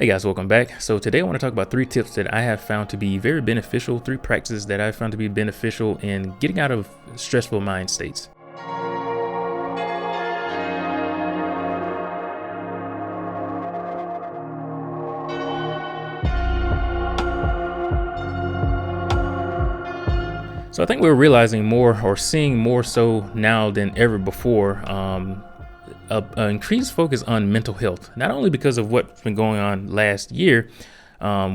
Hey guys, welcome back. So today I want to talk about 3 tips that I have found to be very beneficial, 3 practices that I found to be beneficial in getting out of stressful mind states. So I think we're realizing more or seeing more so now than ever before, a increased focus on mental health, not only because of what's been going on last year,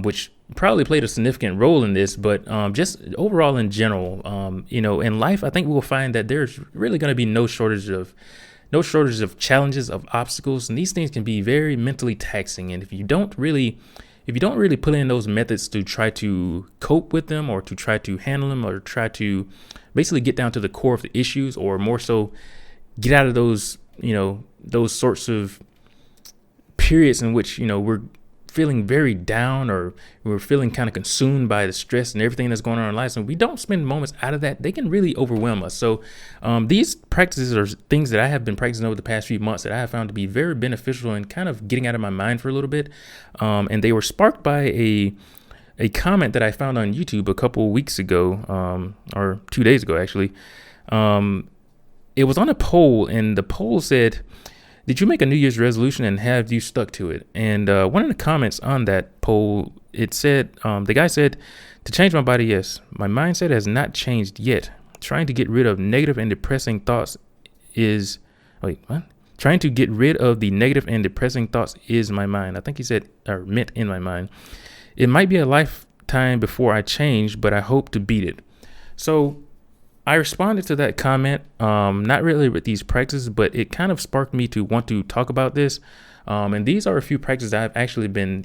which probably played a significant role in this, but just overall in general, in life, I think we'll find that there's really going to be no shortage of challenges, of obstacles, and these things can be very mentally taxing. And if you don't really put in those methods to try to cope with them, or to try to handle them, or try to basically get down to the core of the issues, or more so get out of those sorts of periods in which we're feeling very down, or we're feeling kind of consumed by the stress and everything that's going on in our lives, and we don't spend moments out of that, they can really overwhelm us. So these practices are things that I have been practicing over the past few months that I have found to be very beneficial in kind of getting out of my mind for a little bit, and they were sparked by a comment that I found on YouTube a couple weeks ago, or 2 days ago actually. It was on a poll, and the poll said, did you make a New Year's resolution and have you stuck to it? And one of the comments on that poll, it said, the guy said, to change my body, yes. My mindset has not changed yet. Trying to get rid of negative and depressing thoughts is, wait, what? Trying to get rid of the negative and depressing thoughts is my mind. I think he said, or meant in my mind. It might be a lifetime before I change, but I hope to beat it. So I responded to that comment, not really with these practices, but it kind of sparked me to want to talk about this. And these are a few practices I've actually been,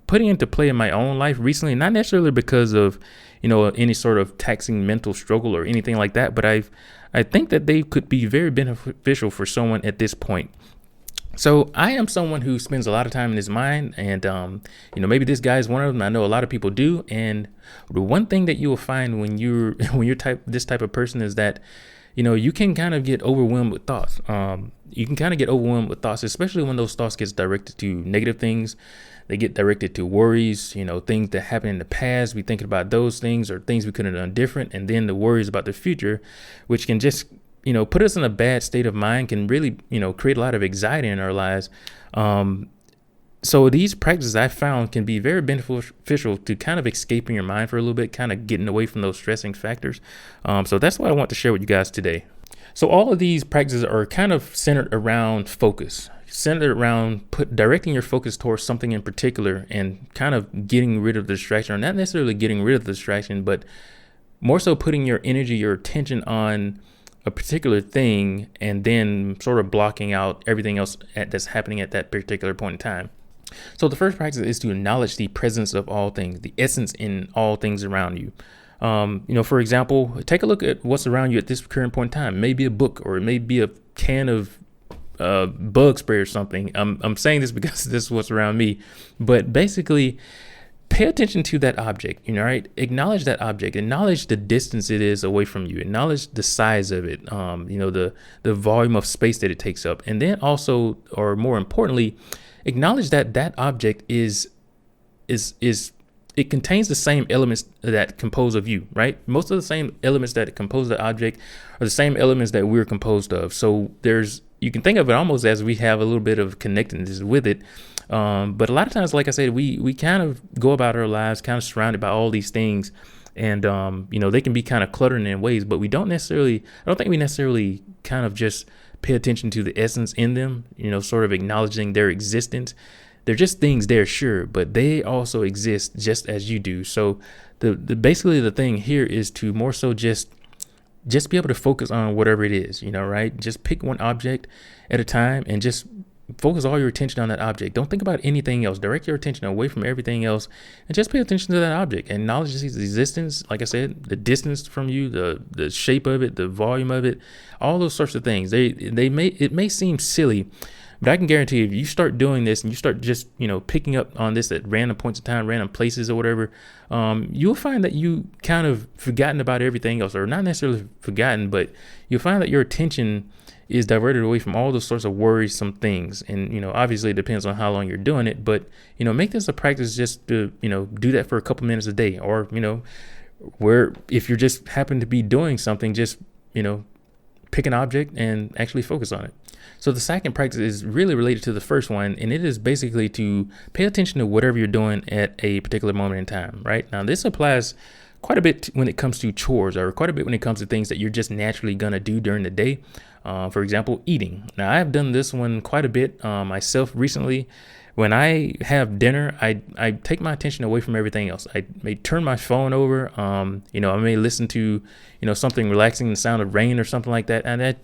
putting into play in my own life recently, not necessarily because of, any sort of taxing mental struggle or anything like that, but I think that they could be very beneficial for someone at this point. So I am someone who spends a lot of time in his mind, and maybe this guy is one of them. I know a lot of people do, and the one thing that you will find when you're this type of person is that you can kind of get overwhelmed with thoughts. You can kind of get overwhelmed with thoughts, especially when those thoughts gets directed to negative things. They get directed to worries, things that happened in the past. We thinking about those things, or things we could have done different, and then the worries about the future, which can just put us in a bad state of mind, can really, create a lot of anxiety in our lives. So these practices I found can be very beneficial to kind of escaping your mind for a little bit, kind of getting away from those stressing factors. So that's what I want to share with you guys today. So all of these practices are kind of centered around focus, centered around directing your focus towards something in particular, and kind of getting rid of the distraction, or not necessarily getting rid of the distraction, but more so putting your energy, your attention on a particular thing, and then sort of blocking out everything else that's happening at that particular point in time. So the first practice is to acknowledge the presence of all things, the essence in all things around you. For example, take a look at what's around you at this current point in time. Maybe a book, or it may be a can of bug spray or something. I'm saying this because this is what's around me, but basically, pay attention to that object, right? Acknowledge that object. Acknowledge the distance it is away from you. Acknowledge the size of it, the volume of space that it takes up. And then also, or more importantly, acknowledge that object is it contains the same elements that compose of you, right? Most of the same elements that compose the object are the same elements that we're composed of. So you can think of it almost as we have a little bit of connectedness with it. But a lot of times, like I said, we kind of go about our lives kind of surrounded by all these things, and they can be kind of cluttering in ways, but I don't think we necessarily kind of just pay attention to the essence in them, sort of acknowledging their existence. They're just things there, sure, but they also exist just as you do. So basically the thing here is to more so just be able to focus on whatever it is, right? Just pick one object at a time and just focus all your attention on that object. Don't think about anything else. Direct your attention away from everything else and just pay attention to that object. Acknowledge its existence. Like I said, the distance from you, the shape of it, the volume of it, all those sorts of things. It may seem silly, but I can guarantee you, if you start doing this and you start just, picking up on this at random points of time, random places or whatever, you'll find that you kind of forgotten about everything else, or not necessarily forgotten, but you'll find that your attention is diverted away from all those sorts of worrisome things. And, obviously it depends on how long you're doing it, but, make this a practice just to, do that for a couple minutes a day, or, where if you're just happen to be doing something, just, pick an object and actually focus on it. So the second practice is really related to the first one, and it is basically to pay attention to whatever you're doing at a particular moment in time, right? Now, this applies quite a bit when it comes to chores, or quite a bit when it comes to things that you're just naturally going to do during the day. For example, eating. Now, I've done this one quite a bit myself recently. When I have dinner, I take my attention away from everything else. I may turn my phone over. I may listen to, something relaxing, the sound of rain or something like that. And I,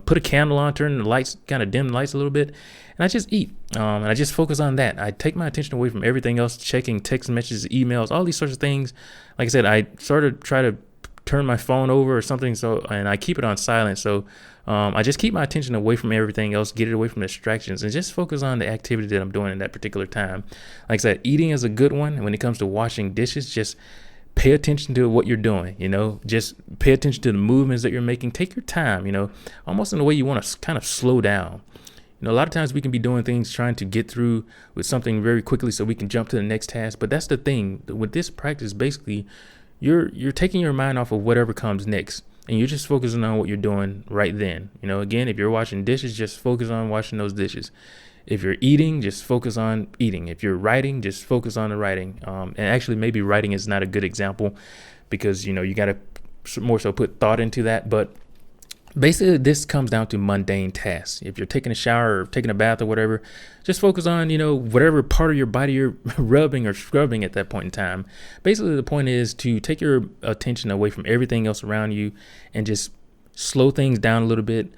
put a candle on, turn the lights, kind of dim the lights a little bit. And I just eat. And I just focus on that. I take my attention away from everything else, checking text messages, emails, all these sorts of things. Like I said, I sort of try to turn my phone over or something. And I keep it on silent. So I just keep my attention away from everything else, get it away from distractions, and just focus on the activity that I'm doing in that particular time. Like I said, eating is a good one. And when it comes to washing dishes, just pay attention to what you're doing, just pay attention to the movements that you're making. Take your time, almost in a way you want to kind of slow down. A lot of times we can be doing things trying to get through with something very quickly so we can jump to the next task. But that's the thing with this practice. Basically, you're taking your mind off of whatever comes next, and you're just focusing on what you're doing right then. Again, if you're washing dishes, just focus on washing those dishes. If you're eating, just focus on eating. If you're writing, just focus on the writing. And actually, maybe writing is not a good example because, you got to more so put thought into that. But basically, this comes down to mundane tasks. If you're taking a shower or taking a bath or whatever, just focus on, whatever part of your body you're rubbing or scrubbing at that point in time. Basically, the point is to take your attention away from everything else around you and just slow things down a little bit.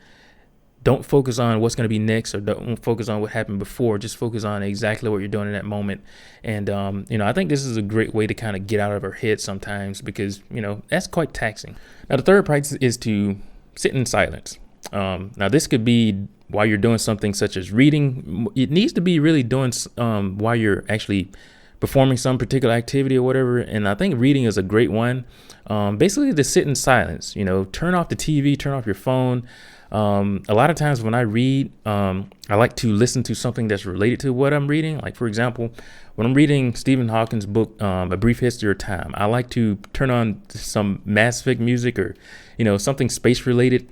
Don't focus on what's going to be next, or don't focus on what happened before. Just focus on exactly what you're doing in that moment. And, I think this is a great way to kind of get out of our head sometimes because, that's quite taxing. Now, the third practice is to sit in silence. Now, this could be while you're doing something such as reading. It needs to be really doing while you're actually performing some particular activity or whatever. And I think reading is a great one. Basically, to sit in silence, turn off the TV, turn off your phone. A lot of times when I read, I like to listen to something that's related to what I'm reading. Like, for example, when I'm reading Stephen Hawking's book, A Brief History of Time, I like to turn on some Mass Effect music or, something space related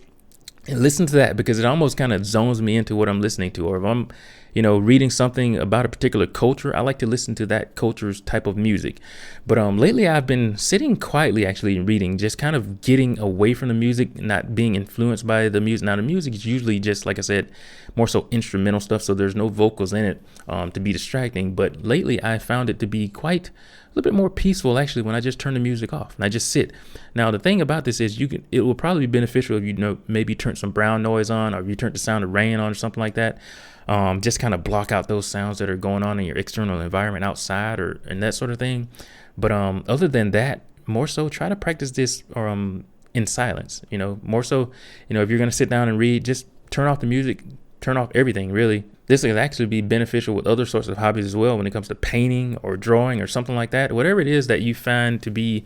and listen to that because it almost kind of zones me into what I'm listening to. Or if I'm, reading something about a particular culture, I like to listen to that culture's type of music. But lately I've been sitting quietly actually reading, just kind of getting away from the music, not being influenced by the music. Now the music is usually just, like I said, more so instrumental stuff, so there's no vocals in it to be distracting. But lately I found it to be quite a little bit more peaceful actually when I just turn the music off and I just sit. Now the thing about this is it will probably be beneficial if you maybe turn some brown noise on, or if you turn the sound of rain on or something like that. Just kind of block out those sounds that are going on in your external environment outside and that sort of thing. But other than that, more so try to practice this in silence. More so, if you're going to sit down and read, just turn off the music, turn off everything really. This can actually be beneficial with other sorts of hobbies as well when it comes to painting or drawing or something like that. Whatever it is that you find to be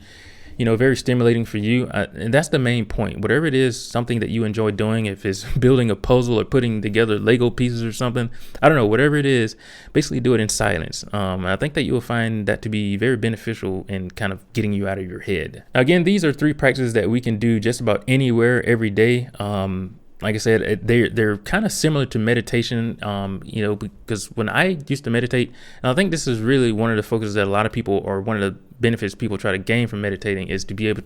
very stimulating for you. And that's the main point. Whatever it is, something that you enjoy doing, if it's building a puzzle or putting together Lego pieces or something, I don't know, whatever it is, basically do it in silence. I think that you will find that to be very beneficial in kind of getting you out of your head. Now, again, these are 3 practices that we can do just about anywhere, every day. Like I said, they're kind of similar to meditation, because when I used to meditate, and I think this is really one of the focuses that a lot of people, or one of the benefits people try to gain from meditating, is to be able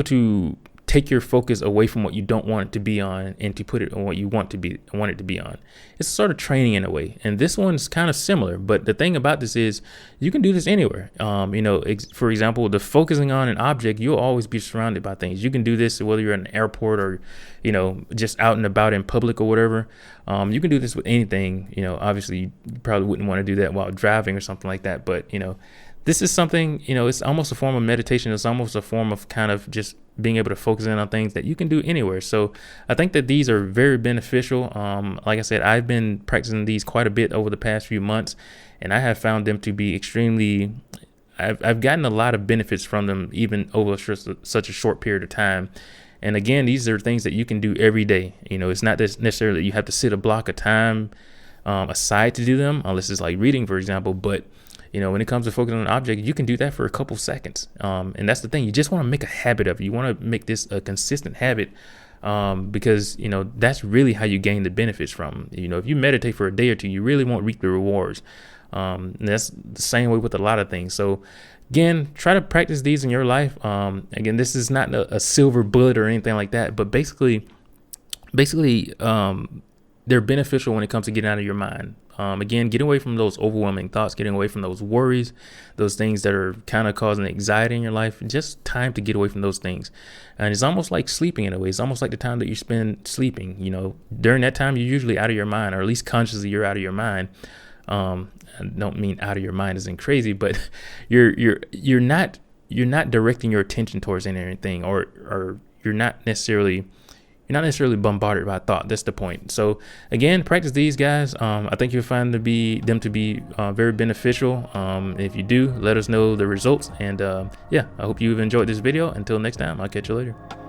to take your focus away from what you don't want it to be on and to put it on what you want it to be on. It's sort of training in a way, and this one's kind of similar. But the thing about this is you can do this anywhere. For example, the focusing on an object, you'll always be surrounded by things. You can do this whether you're in an airport or just out and about in public or whatever. You can do this with anything. Obviously you probably wouldn't want to do that while driving or something like that, but this is something, it's almost a form of meditation. It's almost a form of kind of just being able to focus in on things that you can do anywhere. So I think that these are very beneficial. Like I said, I've been practicing these quite a bit over the past few months, and I have found them to be extremely, I've gotten a lot of benefits from them, even over such a short period of time. And again, these are things that you can do every day. You know, it's not necessarily that you have to sit a block of time aside to do them, unless it's like reading, for example. But you know, when it comes to focusing on an object, you can do that for a couple seconds. And that's the thing. You just want to make a habit of it. You want to make this a consistent habit, because, you know, that's really how you gain the benefits from. You know, if you meditate for a day or two, you really won't reap the rewards. And that's the same way with a lot of things. So again, try to practice these in your life. Again, this is not a silver bullet or anything like that, but basically, they're beneficial when it comes to getting out of your mind. Again, getting away from those overwhelming thoughts, getting away from those worries, those things that are kind of causing anxiety in your life. Just time to get away from those things. And it's almost like sleeping in a way. It's almost like the time that you spend sleeping. You know, during that time, you're usually out of your mind, or at least consciously you're out of your mind. I don't mean out of your mind as in crazy, but you're not directing your attention towards anything, or you're not necessarily bombarded by thought. That's the point. So again, practice these, guys. I think you'll find them to be very beneficial. If you do, let us know the results. And yeah, I hope you've enjoyed this video. Until next time, I'll catch you later.